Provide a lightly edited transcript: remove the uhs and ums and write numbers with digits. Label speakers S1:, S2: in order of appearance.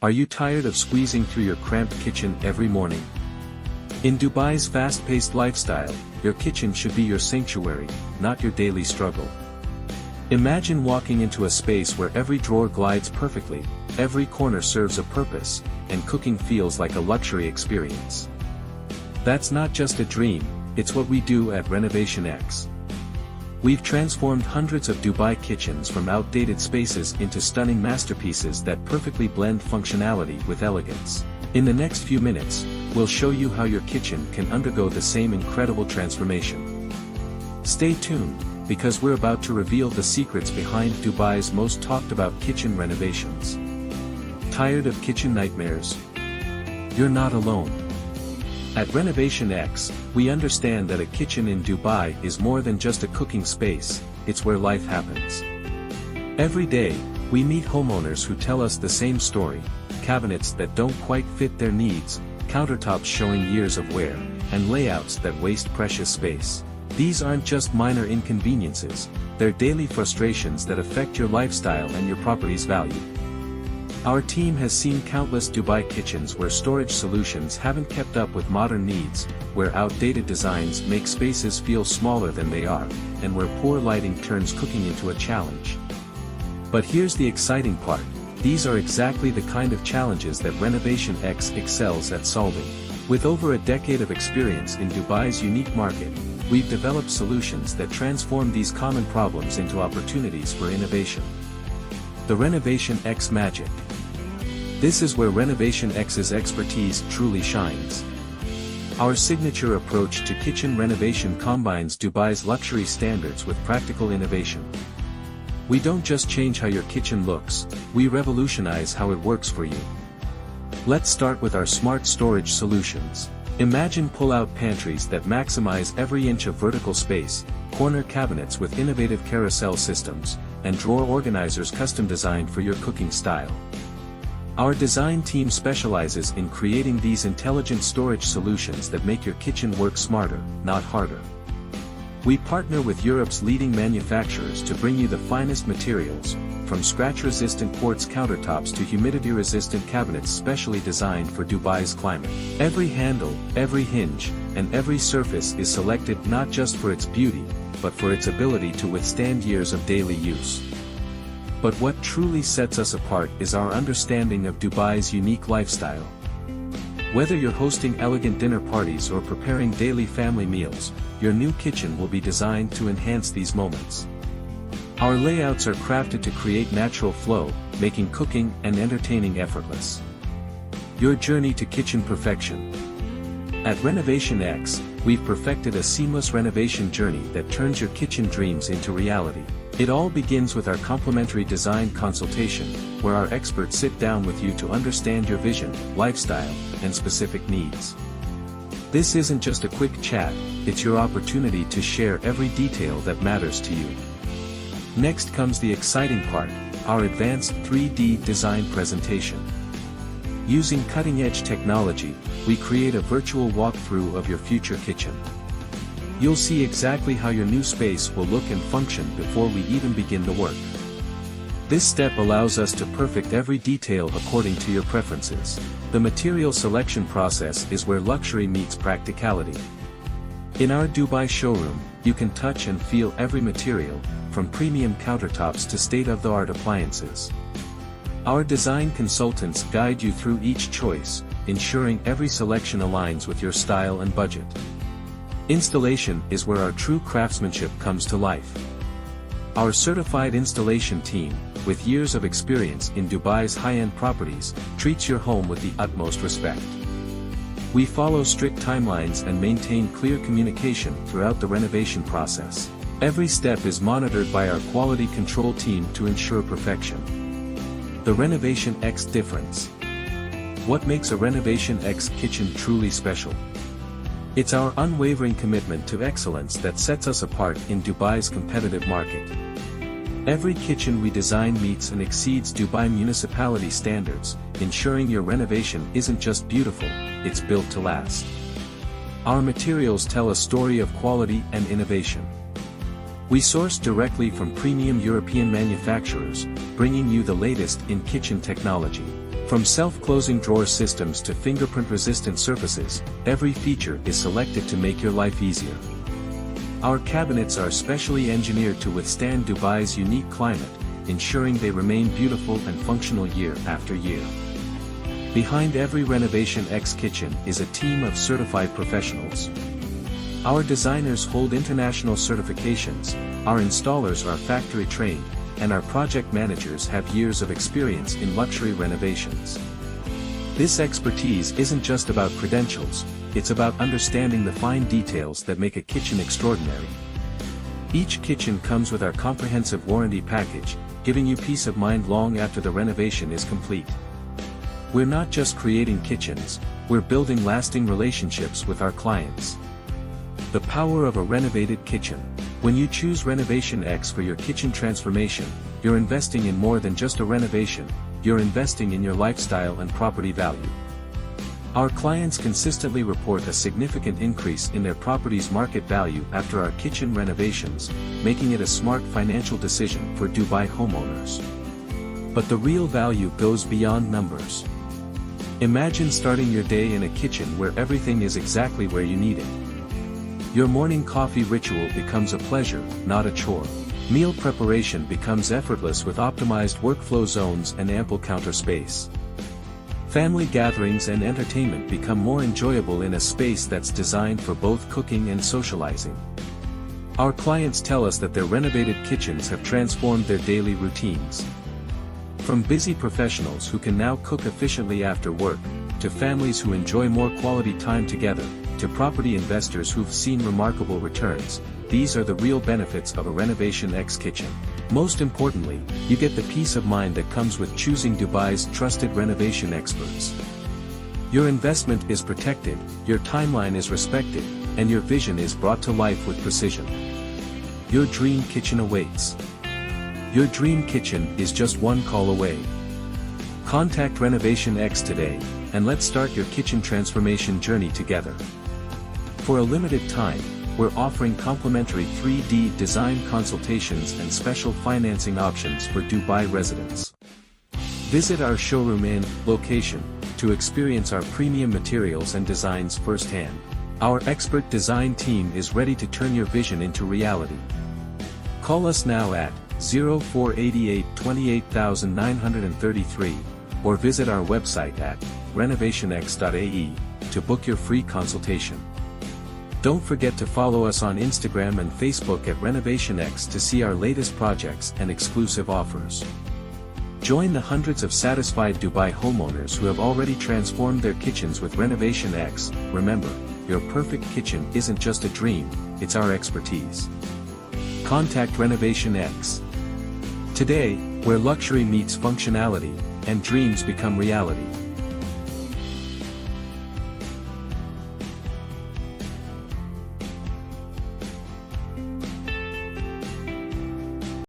S1: Are you tired of squeezing through your cramped kitchen every morning? In Dubai's fast-paced lifestyle, your kitchen should be your sanctuary, not your daily struggle. Imagine walking into a space where every drawer glides perfectly, every corner serves a purpose, and cooking feels like a luxury experience. That's not just a dream, it's what we do at Renovation X. We've transformed hundreds of Dubai kitchens from outdated spaces into stunning masterpieces that perfectly blend functionality with elegance. In the next few minutes, we'll show you how your kitchen can undergo the same incredible transformation. Stay tuned, because we're about to reveal the secrets behind Dubai's most talked about kitchen renovations. Tired of kitchen nightmares? You're not alone. At Renovation X, we understand that a kitchen in Dubai is more than just a cooking space, it's where life happens. Every day, we meet homeowners who tell us the same story: cabinets that don't quite fit their needs, countertops showing years of wear, and layouts that waste precious space. These aren't just minor inconveniences, they're daily frustrations that affect your lifestyle and your property's value. Our team has seen countless Dubai kitchens where storage solutions haven't kept up with modern needs, where outdated designs make spaces feel smaller than they are, and where poor lighting turns cooking into a challenge. But here's the exciting part: these are exactly the kind of challenges that Renovation X excels at solving. With over a decade of experience in Dubai's unique market, we've developed solutions that transform these common problems into opportunities for innovation. The Renovation X magic. This is where Renovation X's expertise truly shines. Our signature approach to kitchen renovation combines Dubai's luxury standards with practical innovation. We don't just change how your kitchen looks, we revolutionize how it works for you. Let's start with our smart storage solutions. Imagine pull-out pantries that maximize every inch of vertical space, corner cabinets with innovative carousel systems, and drawer organizers custom designed for your cooking style. Our design team specializes in creating these intelligent storage solutions that make your kitchen work smarter, not harder. We partner with Europe's leading manufacturers to bring you the finest materials, from scratch-resistant quartz countertops to humidity-resistant cabinets specially designed for Dubai's climate. Every handle, every hinge, and every surface is selected not just for its beauty, but for its ability to withstand years of daily use. But what truly sets us apart is our understanding of Dubai's unique lifestyle. Whether you're hosting elegant dinner parties or preparing daily family meals, your new kitchen will be designed to enhance these moments. Our layouts are crafted to create natural flow, making cooking and entertaining effortless. Your journey to kitchen perfection. At Renovation X, we've perfected a seamless renovation journey that turns your kitchen dreams into reality. It all begins with our complimentary design consultation, where our experts sit down with you to understand your vision, lifestyle, and specific needs. This isn't just a quick chat, it's your opportunity to share every detail that matters to you. Next comes the exciting part, our advanced 3D design presentation. Using cutting-edge technology, we create a virtual walkthrough of your future kitchen. You'll see exactly how your new space will look and function before we even begin the work. This step allows us to perfect every detail according to your preferences. The material selection process is where luxury meets practicality. In our Dubai showroom, you can touch and feel every material, from premium countertops to state-of-the-art appliances. Our design consultants guide you through each choice, ensuring every selection aligns with your style and budget. Installation is where our true craftsmanship comes to life. Our certified installation team, with years of experience in Dubai's high-end properties, treats your home with the utmost respect. We follow strict timelines and maintain clear communication throughout the renovation process. Every step is monitored by our quality control team to ensure perfection. The Renovation X difference. What makes a Renovation X kitchen truly special? It's our unwavering commitment to excellence that sets us apart in Dubai's competitive market. Every kitchen we design meets and exceeds Dubai municipality standards, ensuring your renovation isn't just beautiful, it's built to last. Our materials tell a story of quality and innovation. We source directly from premium European manufacturers, bringing you the latest in kitchen technology. From self-closing drawer systems to fingerprint-resistant surfaces, every feature is selected to make your life easier. Our cabinets are specially engineered to withstand Dubai's unique climate, ensuring they remain beautiful and functional year after year. Behind every Renovation X kitchen is a team of certified professionals. Our designers hold international certifications, our installers are factory trained, and our project managers have years of experience in luxury renovations. This expertise isn't just about credentials, it's about understanding the fine details that make a kitchen extraordinary. Each kitchen comes with our comprehensive warranty package, giving you peace of mind long after the renovation is complete. We're not just creating kitchens, we're building lasting relationships with our clients. The power of a renovated kitchen. When you choose Renovation X for your kitchen transformation, you're investing in more than just a renovation, you're investing in your lifestyle and property value. Our clients consistently report a significant increase in their property's market value after our kitchen renovations, making it a smart financial decision for Dubai homeowners. But the real value goes beyond numbers. Imagine starting your day in a kitchen where everything is exactly where you need it. Your morning coffee ritual becomes a pleasure, not a chore. Meal preparation becomes effortless with optimized workflow zones and ample counter space. Family gatherings and entertainment become more enjoyable in a space that's designed for both cooking and socializing. Our clients tell us that their renovated kitchens have transformed their daily routines. From busy professionals who can now cook efficiently after work, to families who enjoy more quality time together, to property investors who've seen remarkable returns, these are the real benefits of a Renovation X kitchen. Most importantly, you get the peace of mind that comes with choosing Dubai's trusted renovation experts. Your investment is protected, your timeline is respected, and your vision is brought to life with precision. Your dream kitchen awaits. Your dream kitchen is just one call away. Contact Renovation X today, and let's start your kitchen transformation journey together. For a limited time, we're offering complimentary 3D design consultations and special financing options for Dubai residents. Visit our showroom in location to experience our premium materials and designs firsthand. Our expert design team is ready to turn your vision into reality. Call us now at 0488 28933 or visit our website at renovationx.ae to book your free consultation. Don't forget to follow us on Instagram and Facebook at Renovation X to see our latest projects and exclusive offers. Join the hundreds of satisfied Dubai homeowners who have already transformed their kitchens with Renovation X. Remember, your perfect kitchen isn't just a dream, it's our expertise. Contact Renovation X today, where luxury meets functionality, and dreams become reality.